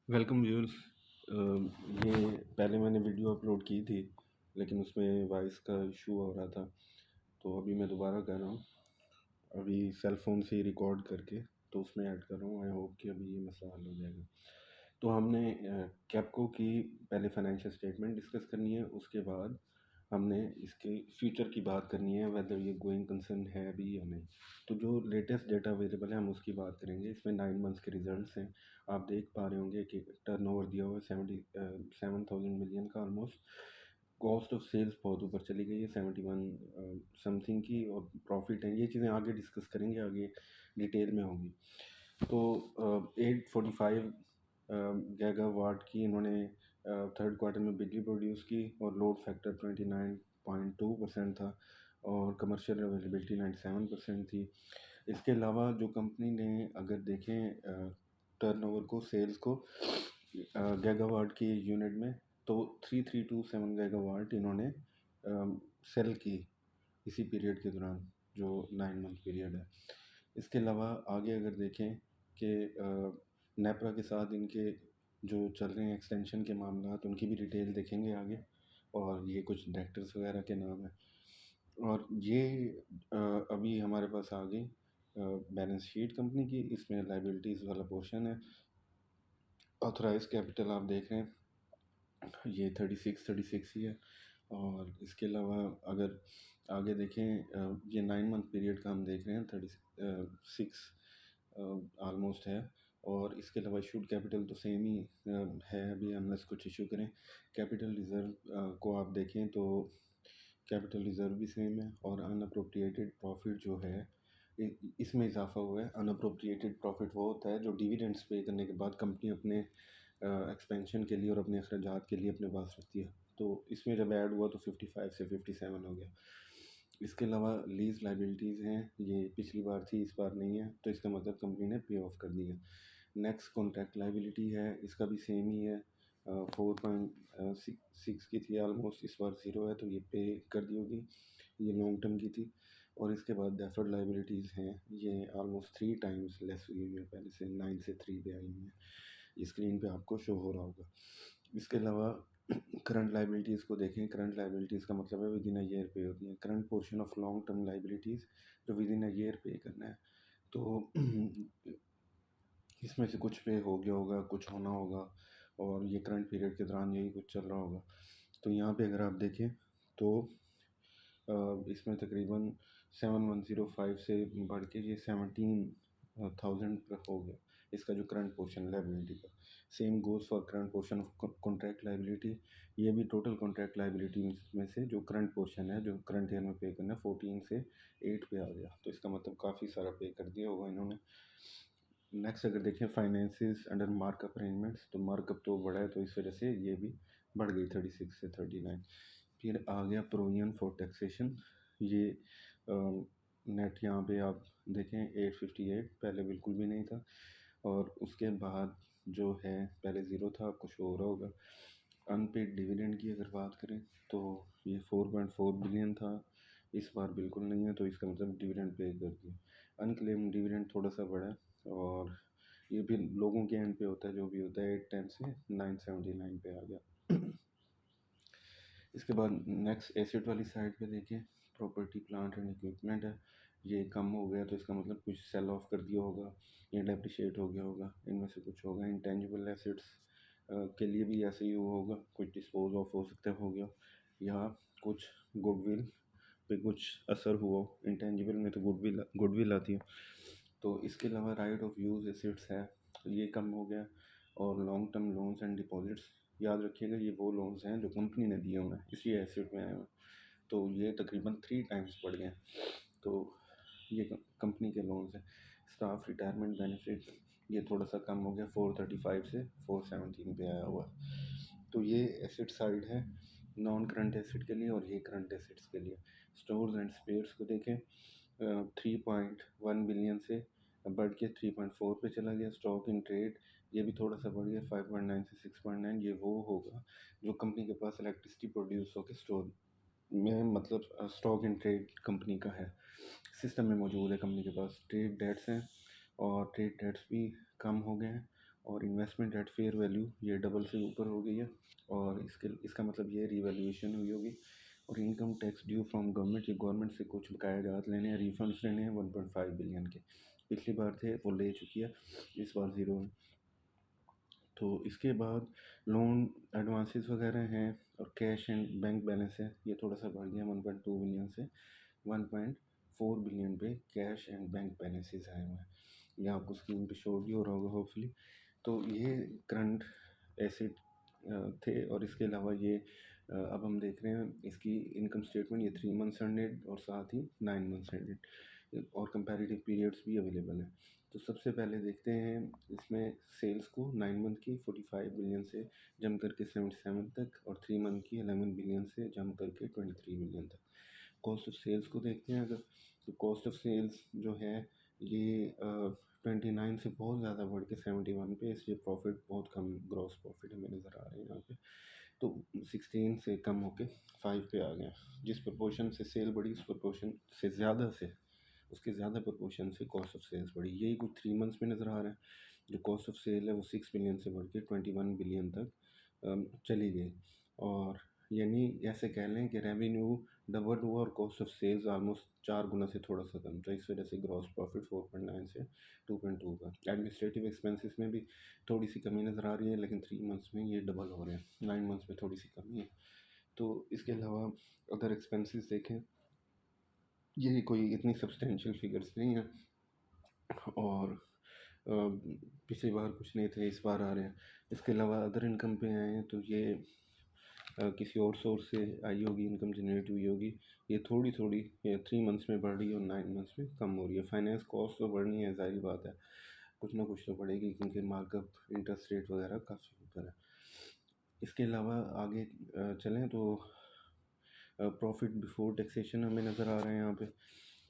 Welcome viewers. ये पहले मैंने वीडियो अपलोड की थी, लेकिन उसमें वॉइस का इशू हो रहा था। तो अभी मैं दोबारा कर रहा हूँ, अभी सेल फ़ोन से ही रिकॉर्ड करके तो उसमें ऐड कर रहा हूँ। आई होप कि अभी ये मसला हल हो जाएगा। तो हमने कैपको की पहले फाइनेंशियल स्टेटमेंट डिस्कस करनी है, उसके बाद हमने इसके फ्यूचर की बात करनी है, वेदर ये गोइंग कंसर्न है भी या नहीं। तो जो लेटेस्ट डेटा अवेलेबल है हम उसकी बात करेंगे। इसमें 9 मंथ्स के रिजल्ट्स हैं। आप देख पा रहे होंगे कि टर्नओवर दिया हुआ है 7,000 मिलियन का ऑलमोस्ट। कॉस्ट ऑफ सेल्स बहुत ऊपर चली गई है 71 समथिंग की, और प्रॉफिट है। ये चीज़ें आगे डिस्कस करेंगे, आगे डिटेल में होंगी। तो 845 गीगावाट की इन्होंने थर्ड क्वार्टर में बिजली प्रोड्यूस की, और लोड फैक्टर 29.2% था, और कमर्शियल अवेलेबिलिटी 97% थी। इसके अलावा जो कंपनी ने अगर देखें टर्नओवर को, सेल्स को गीगावाट की यूनिट में, तो 3327 गीगावाट इन्होंने सेल की इसी पीरियड के दौरान, जो 9 मंथ पीरियड है। इसके अलावा आगे अगर देखें कि नेपरा के साथ इनके जो चल रहे हैं एक्सटेंशन के मामला, तो उनकी भी डिटेल देखेंगे आगे। और ये कुछ डायरेक्टर्स वगैरह के नाम हैं। और ये अभी हमारे पास आ गई बैलेंस शीट कंपनी की। इसमें लाइबिलिटीज़ वाला पोर्शन है। ऑथराइज कैपिटल आप देख रहे हैं, ये 36 ही है। और इसके अलावा अगर आगे देखें, ये 9 मंथ पीरियड का हम देख रहे हैं, 36 ऑलमोस्ट है। और इसके अलावा इशूड कैपिटल तो सेम ही है अभी, अनलेस कुछ इशू करें। कैपिटल रिज़र्व को आप देखें तो कैपिटल रिज़र्व भी सेम है। और अनअप्रोप्रिएटेड प्रॉफिट जो है, इसमें इजाफा हुआ है। अनअप्रोप्रिएटेड प्रॉफिट वो होता है जो डिविडेंड्स पे करने के बाद कंपनी अपने एक्सपेंशन के लिए और अपने अखराजात के लिए अपने पास रखती है। तो इसमें जब ऐड हुआ तो 55 से 57 हो गया। इसके अलावा लीज लाइबिलिटीज़ हैं, ये पिछली बार थी, इस बार नहीं है, तो इसका मतलब कंपनी ने पे ऑफ कर दी है। नेक्स्ट कॉन्ट्रैक्ट लाइबिलिटी है, इसका भी सेम ही है। 4.6 की थी ऑलमोस्ट, इस बार ज़ीरो है, तो ये पे कर दी होगी। ये लॉन्ग टर्म की थी। और इसके बाद डेफर्ड लाइबिलिटीज़ हैं, ये ऑलमोस्ट 3 टाइम्स लेस हुई हुई है, पहले से 9 से 3 पे आई हुई है। स्क्रीन पे आपको शो हो रहा होगा। इसके अलावा करंट लाइबिलिटीज़ को देखें। करंट लाइबिलिटीज़ का मतलब है विद इन अ ईयर पे होती हैं। Current portion of long term liabilities जो विद इन अ ईयर पे करना है। तो इसमें से कुछ पे हो गया होगा, कुछ होना होगा, और ये करंट पीरियड के दौरान यही कुछ चल रहा होगा। तो यहाँ पे अगर आप देखें तो इसमें तकरीबन 7105 से बढ़ के ये 17,000 हो गया इसका जो करंट पोर्शन लाइबिलिटी का। Same goes for current portion of contract liability. ये भी टोटल कॉन्ट्रैक्ट लाइबिलिटी में से जो करंट पोर्शन है, जो करंट ईयर में पे करना है, 14 से 8 पे आ गया। तो इसका मतलब काफ़ी सारा पे कर दिया होगा इन्होंने। नेक्स्ट अगर देखें फाइनेंसिस अंडर मार्कअप अरेंजमेंट्स, तो मार्कअप तो बढ़ा है, तो इस वजह से ये भी बढ़ गई 36 से 39। फिर आ गया प्रोविजन फॉर टैक्सेशन। ये नेट यहाँ पे आप देखें 858, पहले बिल्कुल भी नहीं था। और उसके बाद जो है, पहले ज़ीरो था, आपको शो हो रहा होगा। अनपेड डिविडेंड की अगर बात करें तो ये 4.4 बिलियन था, इस बार बिल्कुल नहीं है, तो इसका मतलब डिविडेंड पे कर दिया। अनक्लेम डिविडेंड थोड़ा सा बढ़ा है, और ये भी लोगों के एंड पे होता है, जो भी होता है 810 से 979 पे आ गया। इसके बाद नेक्स्ट एसेट वाली साइड पे देखें, प्रॉपर्टी प्लांट एंड इक्विपमेंट है। ये कम हो गया, तो इसका मतलब कुछ सेल ऑफ कर दिया होगा या डेप्रिशिएट हो गया होगा, इनमें से कुछ होगा। इंटेंजिबल एसेट्स के लिए भी ऐसे ही हुआ होगा, कुछ डिस्पोज ऑफ हो सकता है हो गया, या कुछ गुडविल पे कुछ असर हुआ। इंटेंजिबल में तो गुडविल गुडविल आती है। तो इसके अलावा राइट ऑफ यूज़ एसेट्स है, ये कम हो गया। और long term loans and deposits, याद रखिएगा ये वो लोन्स हैं जो कंपनी ने दिए हुए हैं, इसलिए एसेट में आए हुए हैं। तो ये तकरीबन 3 टाइम्स बढ़ गए। तो ये कंपनी के लोन्स हैं। स्टाफ रिटायरमेंट बेनिफिट, ये थोड़ा सा कम हो गया, 435 से 417 पे आया हुआ है। तो ये एसेट साइड है नॉन करंट एसेट के लिए, और ये करंट एसेट्स के लिए। स्टोर्स एंड स्पेयर्स को देखें, 3.1 बिलियन से बढ़ के 3.4 पे चला गया। स्टॉक इन ट्रेड, ये भी थोड़ा सा बढ़ गया, 5.9 से 6.9। ये वो होगा जो कंपनी के पास इलेक्ट्रिसिटी प्रोड्यूस होकर स्टोर में, मतलब स्टॉक इन ट्रेड कंपनी का है, सिस्टम में मौजूद है कंपनी के पास। ट्रेड डेट्स हैं, और ट्रेड डेट्स भी कम हो गए हैं। और इन्वेस्टमेंट एट फेयर वैल्यू ये डबल से ऊपर हो गई है, और इसका मतलब ये रिवैल्यूएशन हुई होगी। और income tax due from government, ये गवर्नमेंट से कुछ बकाया जात लेने हैं, रिफंड्स लेने हैं 1.5 बिलियन के। पिछली बार थे वो ले चुकी है, इस बार ज़ीरो है। तो इसके बाद लोन एडवांसेस वगैरह हैं, और कैश एंड बैंक बैलेंस है, ये थोड़ा सा बढ़ गया 1.2 बिलियन से 1.4 बिलियन पे कैश एंड बैंक बैलेंसेस आए हुए हैं। ये आपको स्क्रीन पे शो भी हो रहा होगा होपफुली। तो ये करंट एसेट थे, और इसके अलावा ये अब हम देख रहे हैं इसकी इनकम स्टेटमेंट, ये 3 मंथ्स एंडेड और साथ ही 9 मंथ्स एंडेड, और कंपैरेटिव पीरियड्स भी अवेलेबल हैं। तो सबसे पहले देखते हैं इसमें सेल्स को 9 मंथ की 45 बिलियन से जम करके 77 तक, और 3 मंथ की 11 बिलियन से जम करके 23 बिलियन तक। कॉस्ट ऑफ सेल्स को देखते हैं अगर, तो कॉस्ट ऑफ सेल्स जो है ये 29 से बहुत ज़्यादा बढ़ के 71 पे, इसलिए प्रॉफिट बहुत कम ग्रॉस प्रॉफिट हमें नज़र आ रहे हैं यहाँ पे। तो 16 से कम होके 5 पे आ गया। जिस प्रपोर्शन से सेल बढ़ी उस प्रपोर्शन से ज़्यादा से उसके ज़्यादा प्रपोर्शन से कॉस्ट ऑफ सेल्स बढ़ी। यही कुछ 3 मंथ्स में नज़र आ रहा है। जो कॉस्ट ऑफ सेल है वो 6 बिलियन से बढ़ के 21 बिलियन तक चली गई। और यानी ऐसे कह लें कि रेवेन्यू डबल हुआ और कॉस्ट ऑफ सेल्स ऑलमोस्ट 4 गुना से थोड़ा सा कम। तो इस वजह से ग्रॉस प्रॉफिट 4.9 से 2.2 का। एडमिनिस्ट्रेटिव एक्सपेंसेस में भी थोड़ी सी कमी नज़र आ रही है, लेकिन 3 मंथ्स में ये डबल हो रहे हैं, 9 मंथ्स में थोड़ी सी कमी है। तो इसके अलावा अदर एक्सपेंसेस देखें, ये कोई इतनी सब्सटेंशियल फिगर्स नहीं है, और पिछली बार कुछ नहीं थे, इस बार आ रहे हैं। इसके अलावा अदर इनकम पे आए हैं, तो ये किसी और सोर्स से आई होगी, इनकम जनरेट हुई होगी। ये थोड़ी थोड़ी ये 3 मंथ्स में बढ़ रही है और 9 मंथ्स में कम हो रही है। फाइनेंस कॉस्ट तो बढ़नी है, ज़ाहिर बात है, कुछ ना कुछ तो बढ़ेगी, क्योंकि मार्कअप इंटरेस्ट रेट वगैरह काफ़ी ऊपर है। इसके अलावा आगे चलें तो प्रॉफिट बिफोर टैक्सेशन हमें नज़र आ रहे हैं यहाँ पे,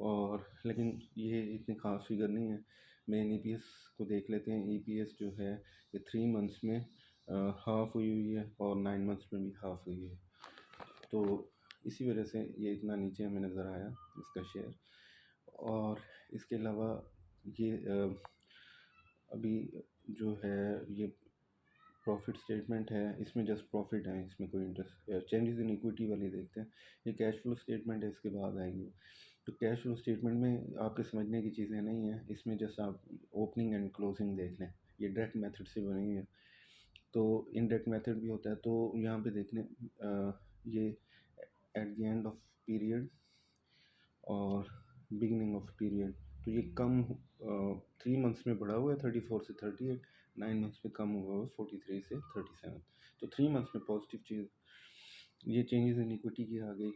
और लेकिन ये इतनी ख़ास फिगर नहीं है। मेन ईपीएस को देख लेते हैं। ईपीएस जो है ये 3 मंथ्स में हाफ़ हुई हुई है, और 9 मंथ्स में भी हाफ़ हुई है। तो इसी वजह से ये इतना नीचे हमें नज़र आया इसका शेयर। और इसके अलावा ये अभी जो है ये प्रॉफिट स्टेटमेंट है, इसमें जस्ट प्रॉफिट है, इसमें कोई इंटरेस्ट चेंजेस इन इक्विटी वाली देखते हैं। ये कैश फ्लो स्टेटमेंट है, इसके बाद आएंगे। तो कैश फ्लो स्टेटमेंट में आपके समझने की चीज़ें नहीं हैं, इसमें जस्ट आप ओपनिंग एंड क्लोजिंग देख लें। ये डायरेक्ट मेथड से बनी हुई है, तो इनडायरेक्ट मेथड भी होता है। तो यहाँ पे देखने ये at the end of period और बिगिनिंग ऑफ पीरियड, तो ये कम 3 मंथ्स में बढ़ा हुआ है 34 से 38, 9 मंथ्स में कम हुआ है 43 से 37। तो 3 मंथ्स में पॉजिटिव चीज़। ये चेंजेस इन इक्विटी की आ गई।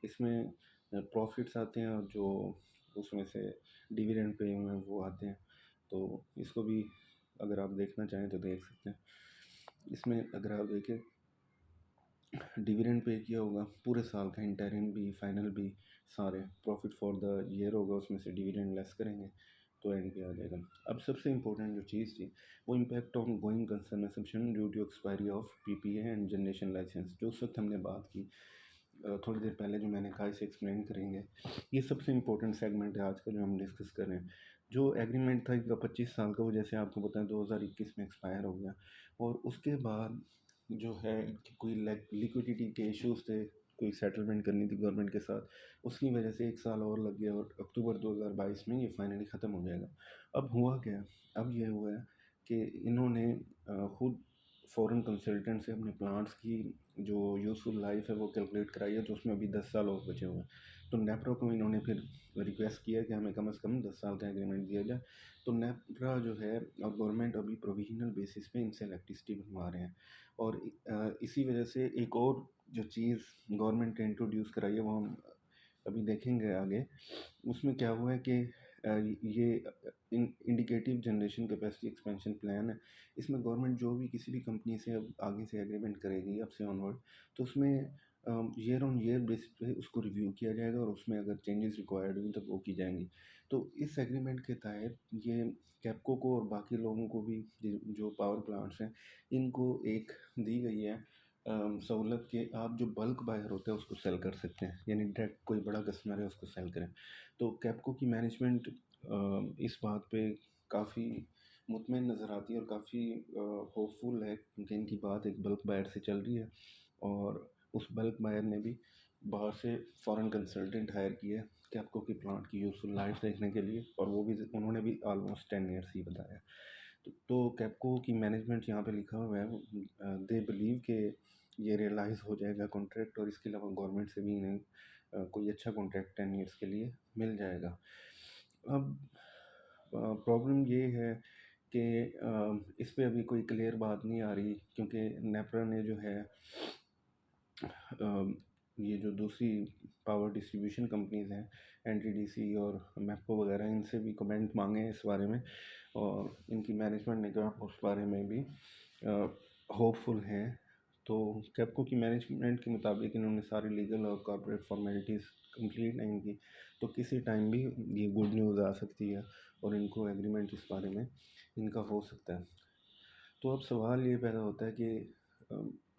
इसमें प्रॉफिट्स आते हैं, और जो उसमें से डिविडेंड पे हुए हैं वो आते हैं। तो इसको भी अगर आप देखना चाहें तो देख सकते हैं। इसमें अगर आप देखें डिविडेंड पे किया होगा पूरे साल का, इंटरिम भी फाइनल भी, सारे प्रॉफिट फॉर द ईयर होगा, उसमें से डिविडेंड लेस करेंगे तो एंड पे आ जाएगा। अब सबसे इम्पोर्टेंट जो चीज़ थी वो impact on going concern assumption due to expiry of PPA and generation licence, जो उस वक्त हमने बात की थोड़ी देर पहले, जो मैंने कहा इसे एक्सप्लेन करेंगे। ये सबसे इम्पोर्टेंट सेगमेंट है आज का जो हम डिस्कस कर रहे हैं। जो एग्रीमेंट था इनका 25 साल का, वो जैसे आपको पता है 2021 में एक्सपायर हो गया, और उसके बाद जो है कोई लिक्विडिटी के इश्यूज थे, कोई सेटलमेंट करनी थी गवर्नमेंट के साथ, उसकी वजह से 1 साल और लग गया, और अक्टूबर 2022 में ये फाइनली ख़त्म हो जाएगा। अब हुआ क्या, अब ये हुआ है कि इन्होंने खुद फॉरेन कंसल्टेंट से अपने प्लांट्स की जो यूज़फुल लाइफ है वो कैलकुलेट कराई है, तो उसमें अभी 10 साल और बचे हुए हैं। तो नेप्रा को इन्होंने फिर रिक्वेस्ट किया कि हमें कम से कम 10 साल का एग्रीमेंट दिया जाए। तो नेप्रा जो है और गवर्नमेंट अभी प्रोविजनल बेसिस पे इनसे इलेक्ट्रिसिटी बनवा रहे हैं। और इसी वजह से एक और जो चीज़ गवर्नमेंट ने इंट्रोड्यूस कराई है वो हम अभी देखेंगे आगे। उसमें क्या हुआ है कि ये indicative generation capacity expansion plan है। इसमें गवर्नमेंट जो भी किसी भी कंपनी से अब आगे से एग्रीमेंट करेगी अब से ऑनवर्ड, तो उसमें ईयर ऑन ईयर बेसिस पे उसको रिव्यू किया जाएगा, और उसमें अगर चेंजेस रिक्वायर्ड हुई तो वो की जाएंगी। तो इस एग्रीमेंट के तहत ये कैप्को को और बाकी लोगों को भी जो पावर प्लांट्स हैं इनको एक दी गई है सहूलत कि आप जो बल्क बायर होता है उसको सेल कर सकते हैं, यानी डायरेक्ट कोई बड़ा कस्टमर है उसको सेल करें। तो कैप्को की मैनेजमेंट इस बात पे काफ़ी मुतमईन नज़र आती है और काफ़ी होपफुल है, क्योंकि इनकी बात एक बल्क बायर से चल रही है और उस बल्क बायर ने भी बाहर से फॉरेन कंसल्टेंट हायर किया है कैप्को की प्लांट की यूज़फुल लाइफ देखने के लिए, और वो भी उन्होंने भी ऑलमोस्ट 10 ईयर्स ही बताया। तो कैप्को की मैनेजमेंट यहाँ पे लिखा हुआ है, दे बिलीव के ये रियलाइज़ हो जाएगा कॉन्ट्रैक्ट, और इसके अलावा गवर्नमेंट से भी इन्हें कोई अच्छा कॉन्ट्रैक्ट 10 ईयर्स के लिए मिल जाएगा। अब प्रॉब्लम ये है कि इस पे अभी कोई क्लियर बात नहीं आ रही, क्योंकि नेपरा ने जो है ये जो दूसरी पावर डिस्ट्रीब्यूशन कंपनीज़ हैं, एनटीडीसी और मैप्को वगैरह, इनसे भी कमेंट मांगे हैं इस बारे में, और इनकी मैनेजमेंट ने कहा उस बारे में भी होपफुल हैं। तो कैप्को की मैनेजमेंट के मुताबिक इन्होंने सारी लीगल और कॉर्पोरेट फॉर्मेलिटीज़ कंप्लीट नहीं की, तो किसी टाइम भी ये गुड न्यूज़ आ सकती है और इनको एग्रीमेंट इस बारे में इनका हो सकता है। तो अब सवाल ये पैदा होता है कि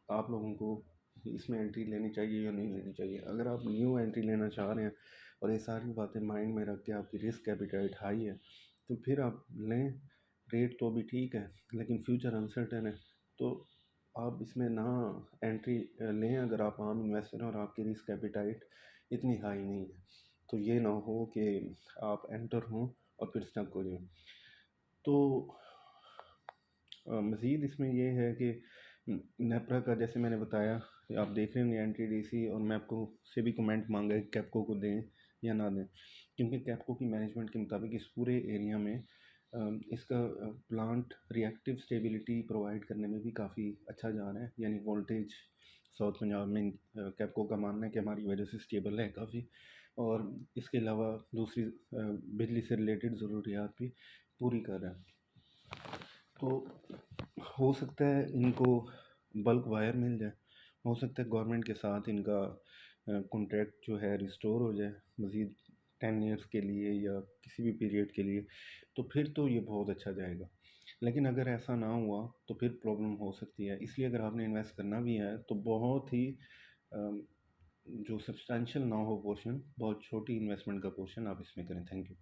आप लोगों को इसमें एंट्री लेनी चाहिए या नहीं लेनी चाहिए। अगर आप न्यू एंट्री लेना चाह रहे हैं और ये सारी बातें माइंड में रख के आपकी रिस्क एपिटाइट हाई है, तो फिर आप लें। रेट तो अभी ठीक है, लेकिन फ्यूचर अनसर्टेन है, तो आप इसमें ना एंट्री लें अगर आप आम इन्वेस्टर हैं और आपकी रिस्क एपिटाइट इतनी हाई नहीं है। तो ये ना हो कि आप एंटर हों और फिर स्टक हो जाएं। तो मज़ीद इसमें ये है कि नेपरा का, जैसे मैंने बताया, आप देख रहे होंगे एनटीडीसी और मैप्को से भी कमेंट मांगा है कैप्को को दें या ना दें, क्योंकि कैप्को की मैनेजमेंट के मुताबिक इस पूरे एरिया में इसका प्लांट रिएक्टिव स्टेबिलिटी प्रोवाइड करने में भी काफ़ी अच्छा जा रहा है। यानी वोल्टेज साउथ पंजाब में कैप्को का मानना है कि हमारी वजह से स्टेबल है काफ़ी, और इसके अलावा दूसरी बिजली से रिलेटेड ज़रूरियात भी पूरी कर रहा है। तो हो सकता है इनको बल्क वायर मिल जाए, हो सकता है गवर्नमेंट के साथ इनका कॉन्ट्रैक्ट जो है रिस्टोर हो जाए मज़ीद 10 ईयर्स के लिए या किसी भी पीरियड के लिए, तो फिर तो ये बहुत अच्छा जाएगा। लेकिन अगर ऐसा ना हुआ तो फिर प्रॉब्लम हो सकती है। इसलिए अगर आपने इन्वेस्ट करना भी है तो बहुत ही जो सब्सटेंशियल ना हो पोर्शन, बहुत छोटी इन्वेस्टमेंट का पोर्शन आप इसमें करें। Thank you.